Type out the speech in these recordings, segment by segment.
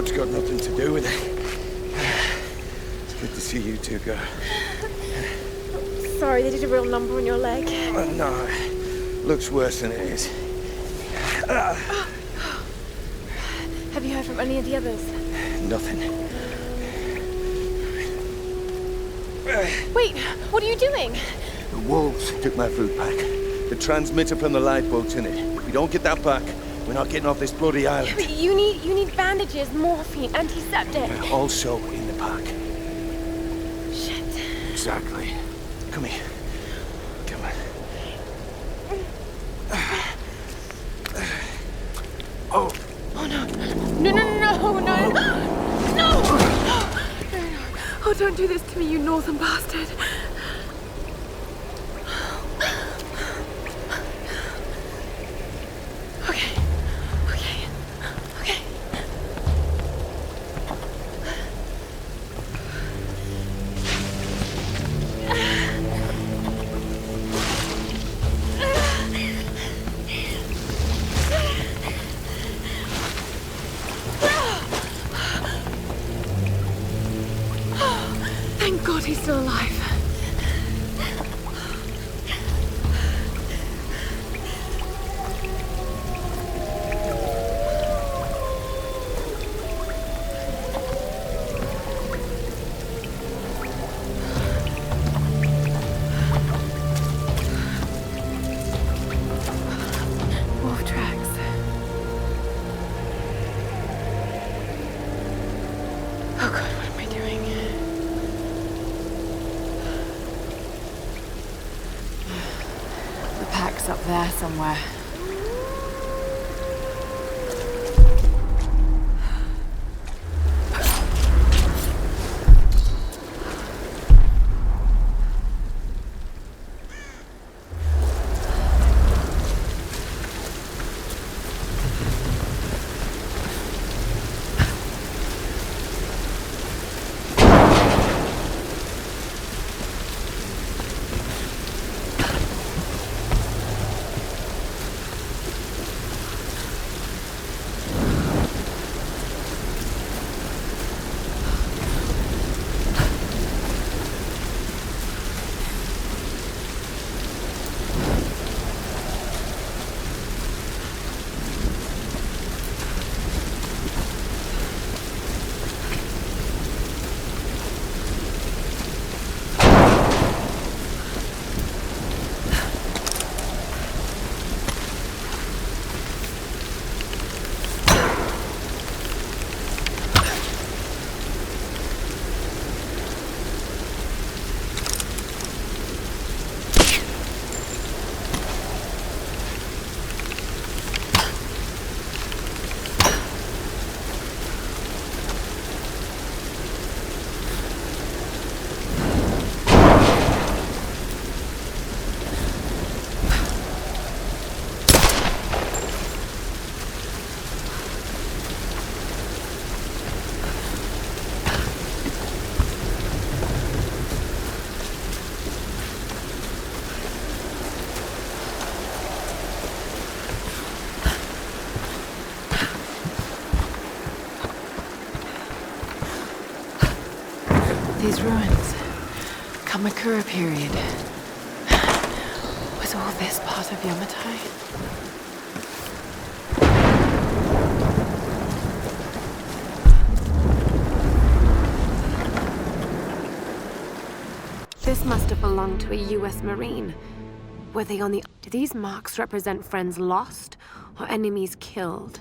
Lord's got nothing to do with it. It's good to see you two go. Sorry, they did a real number on your leg. No, looks worse than it is. Have you heard from any of the others? Nothing. Wait, what are you doing? The wolves took my food pack. The transmitter from the lifeboat's in it. If we don't get that back, we're not getting off this bloody island. But you need bandages, morphine, antiseptic. Also in the pack. Shit. Exactly. Come here. Come on. Oh. Oh no. No! Oh, don't do this to me, you northern bastard. Okay. Thank God he's still alive. Wolf tracks. Oh God, what am I doing? The pack's up there somewhere. These ruins. Kamakura period. Was all this part of Yamatai? This must have belonged to a US Marine. Were they on the... Do these marks represent friends lost or enemies killed?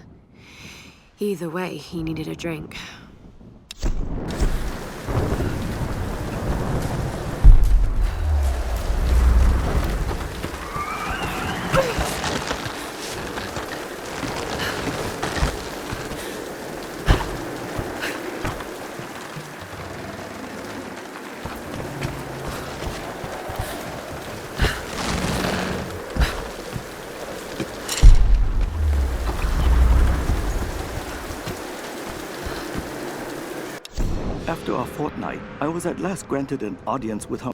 Either way, he needed a drink. After a fortnight, I was at last granted an audience with her.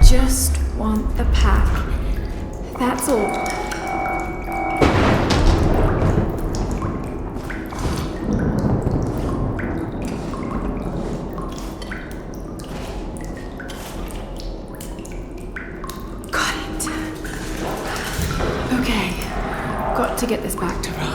just want the pack. That's all. Got to get this back to Roth.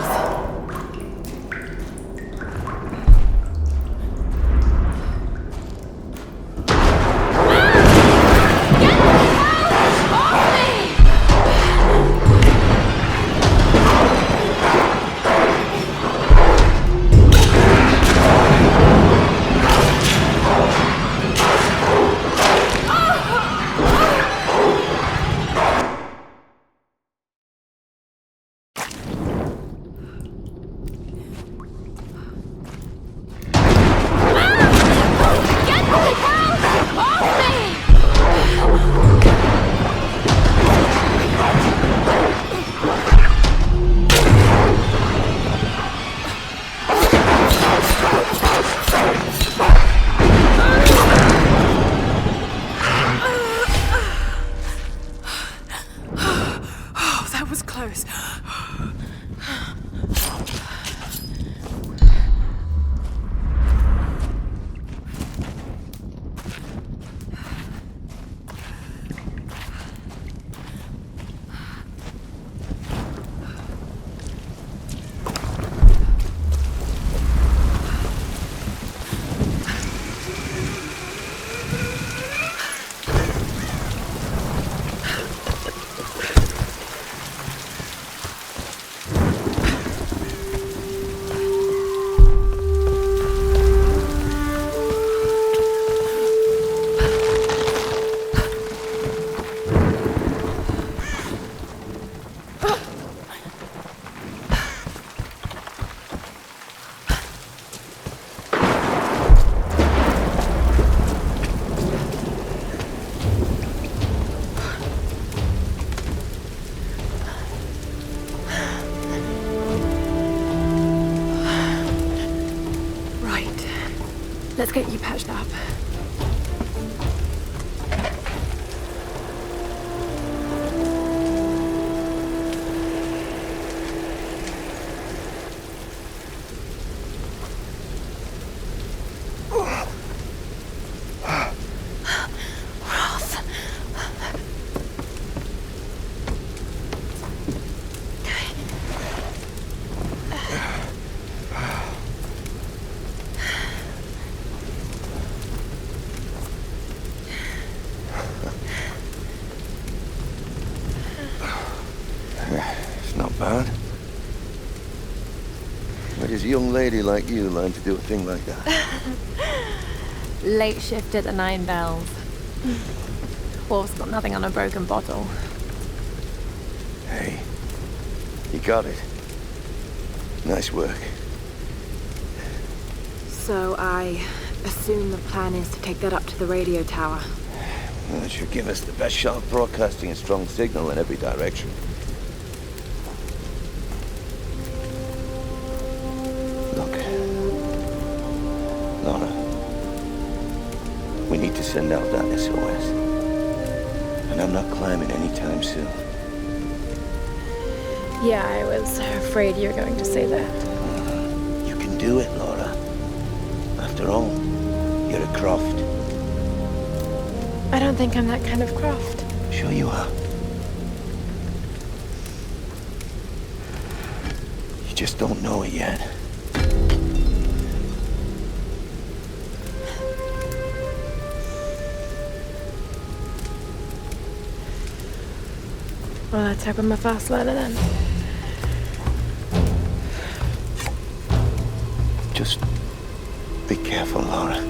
Let's get you patched up. Where does a young lady like you learn to do a thing like that? Late shift at the 9 Bells. Wolf's got nothing on a broken bottle. Hey, you got it. Nice work. So I assume the plan is to take that up to the radio tower. Well, it should give us the best shot of broadcasting a strong signal in every direction. Look, Lara, we need to send out that SOS. And I'm not climbing anytime soon. Yeah, I was afraid you were going to say that. You can do it, Lara. After all, you're a Croft. I don't think I'm that kind of Croft. Sure you are. You just don't know it yet. Well, let's hope I'm a fast learner then. Just be careful, Lara.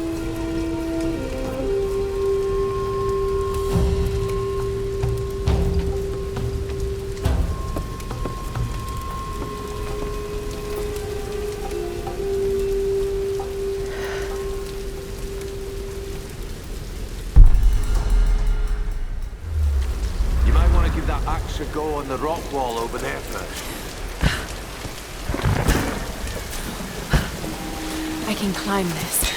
You might want to give that axe a go on the rock wall over there first. I can climb this.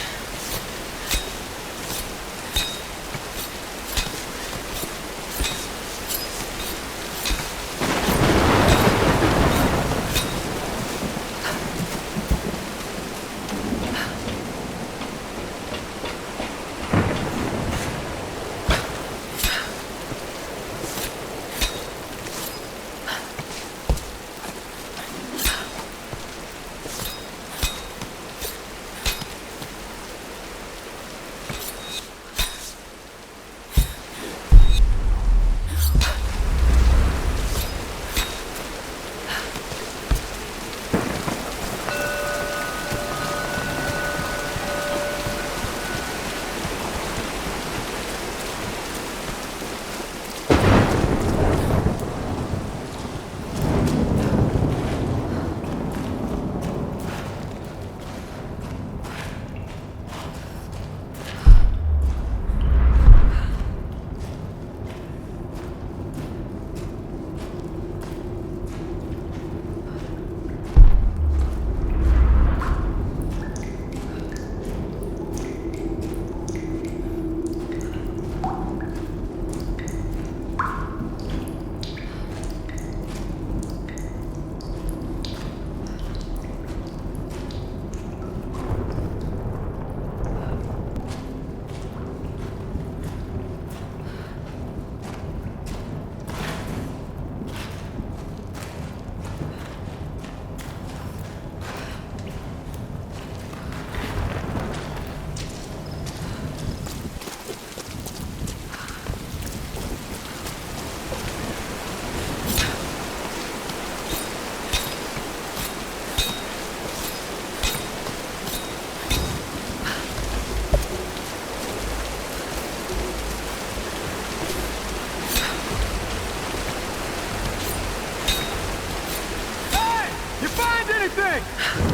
anything!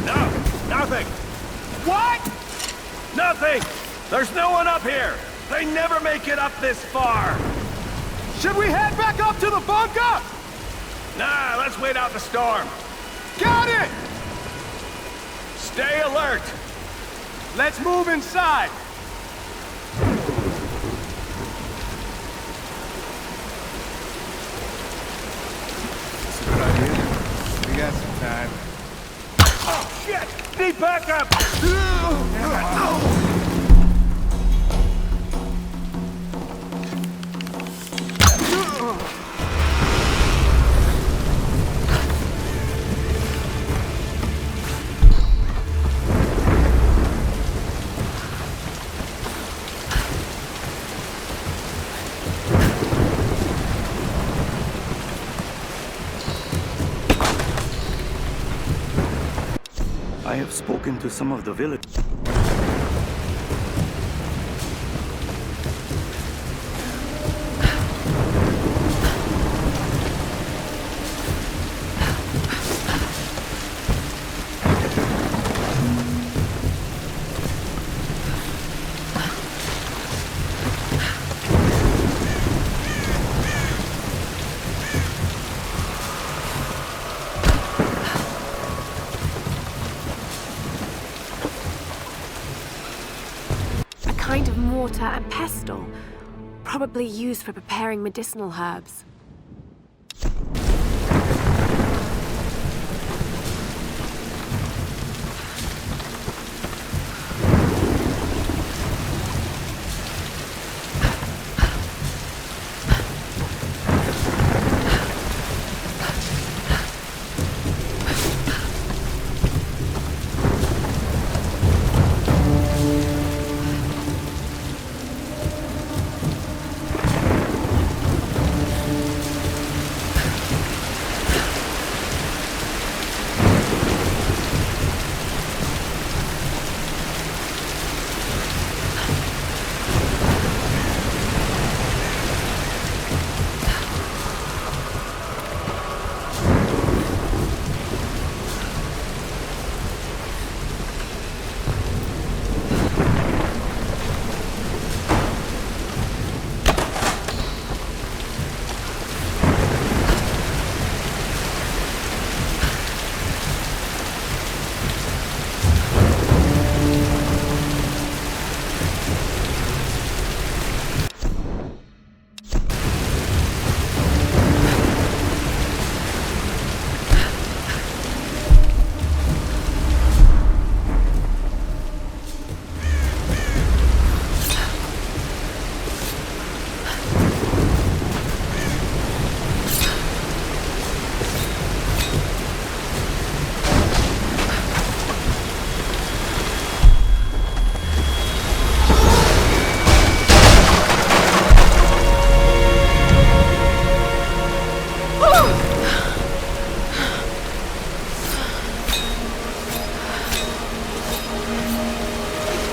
No, nothing. What? Nothing! There's no one up here! They never make it up this far! Should we head back up to the bunker? Nah, let's wait out the storm. Got it! Stay alert! Let's move inside. That's a good idea. We got some time. Oh, shit! Need backup! I have spoken to some of the village. Kind of mortar and pestle, probably used for preparing medicinal herbs.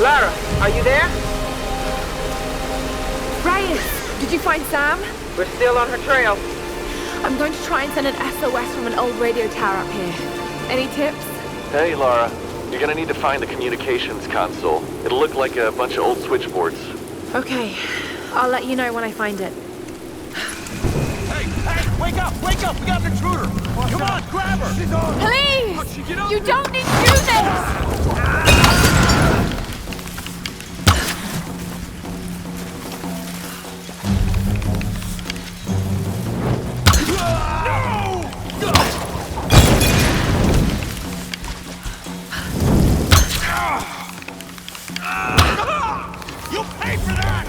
Lara, are you there? Ryan, did you find Sam? We're still on her trail. I'm going to try and send an SOS from an old radio tower up here. Any tips? Hey, Lara. You're gonna need to find the communications console. It'll look like a bunch of old switchboards. Okay, I'll let you know when I find it. Hey, wake up! Wake up! We got an intruder! Come on, grab her! She's on! Please! You don't need to do this! You'll pay for that!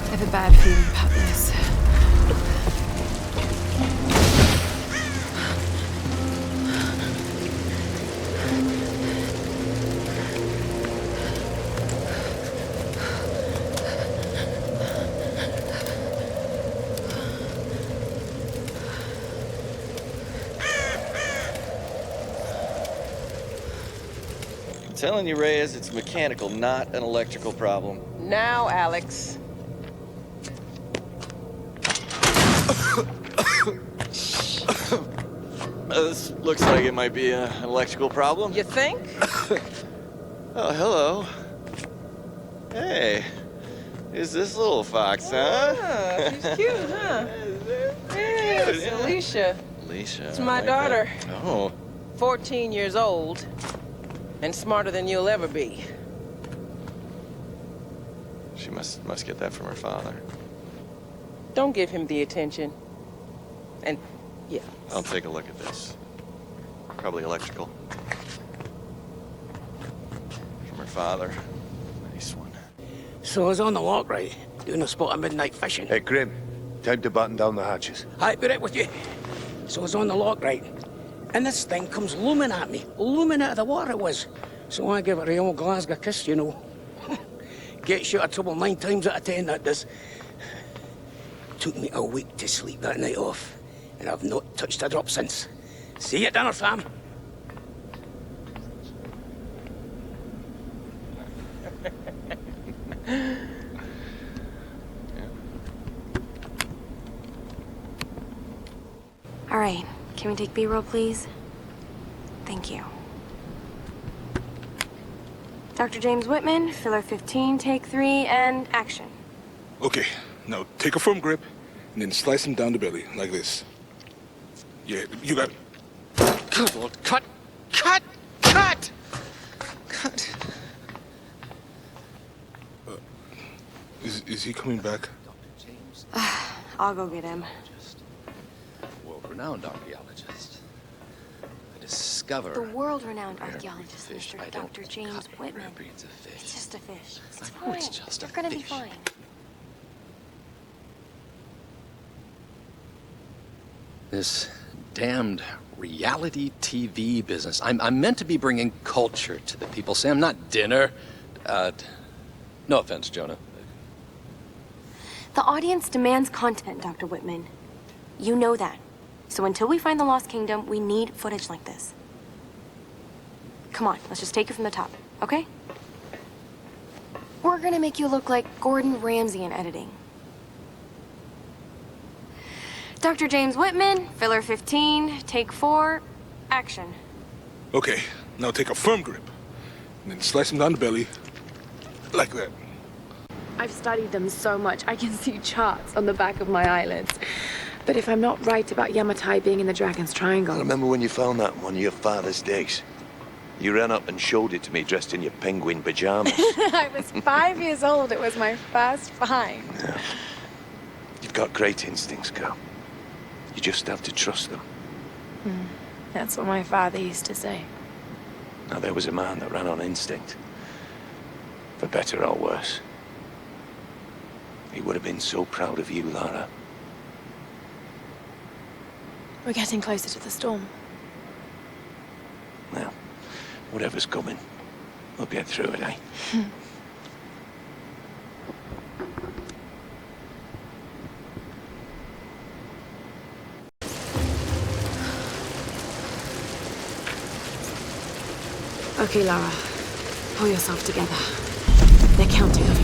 I have a bad feeling about this. telling you, Reyes, it's mechanical, not an electrical problem. Now, Alex. This looks like it might be an electrical problem. You think? Oh, hello. Hey, who's this little fox, huh? Ah, she's cute, huh? Yes, Alicia. Alicia. It's my daughter. That. Oh. 14 years old. And smarter than you'll ever be. She must get that from her father. Don't give him the attention. And, yeah. I'll take a look at this. Probably electrical. From her father. Nice one. So I was on the lock, right? Doing a spot of midnight fishing. Hey, Grim. Time to batten down the hatches. I'd be right with you. So I was on the lock, right? And this thing comes looming at me. Looming out of the water it was. So I give it a old Glasgow kiss, you know. Gets you out of trouble 9 times out of 10, that does. Took me a week to sleep that night off. And I've not touched a drop since. See you at dinner, fam. All right, can we take B-roll, please? Thank you. Dr. James Whitman, filler 15, take 3, and action. Okay, now take a firm grip and then slice him down the belly, like this. Yeah, you got it. Good Lord, cut! Cut! Cut! Cut! Is he coming back? I'll go get him. World-renowned archaeologist. I discover... The world-renowned archaeologist, fish. Mr. Dr. James Whitman. Breeds of fish. It's just a fish. It's I know fine. it's just You're a gonna be fish. fine. This damned reality TV business. I'm meant to be bringing culture to the people, Sam, not dinner. No offense, Jonah. The audience demands content, Dr. Whitman. You know that. So until we find the Lost Kingdom, we need footage like this. Come on, let's just take it from the top, okay? We're gonna make you look like Gordon Ramsay in editing. Dr. James Whitman, filler 15, take 4, action. Okay, now take a firm grip and then slice him down the belly, like that. I've studied them so much, I can see charts on the back of my eyelids. But if I'm not right about Yamatai being in the Dragon's Triangle... I remember when you found that one of your father's digs. You ran up and showed it to me dressed in your penguin pajamas. I was 5 years old. It was my first find. Yeah. You've got great instincts, girl. You just have to trust them. That's what my father used to say. Now, there was a man that ran on instinct. For better or worse. He would have been so proud of you, Lara. We're getting closer to the storm. Now, whatever's coming, we'll get through it, eh? Okay, Lara. Pull yourself together. They're counting on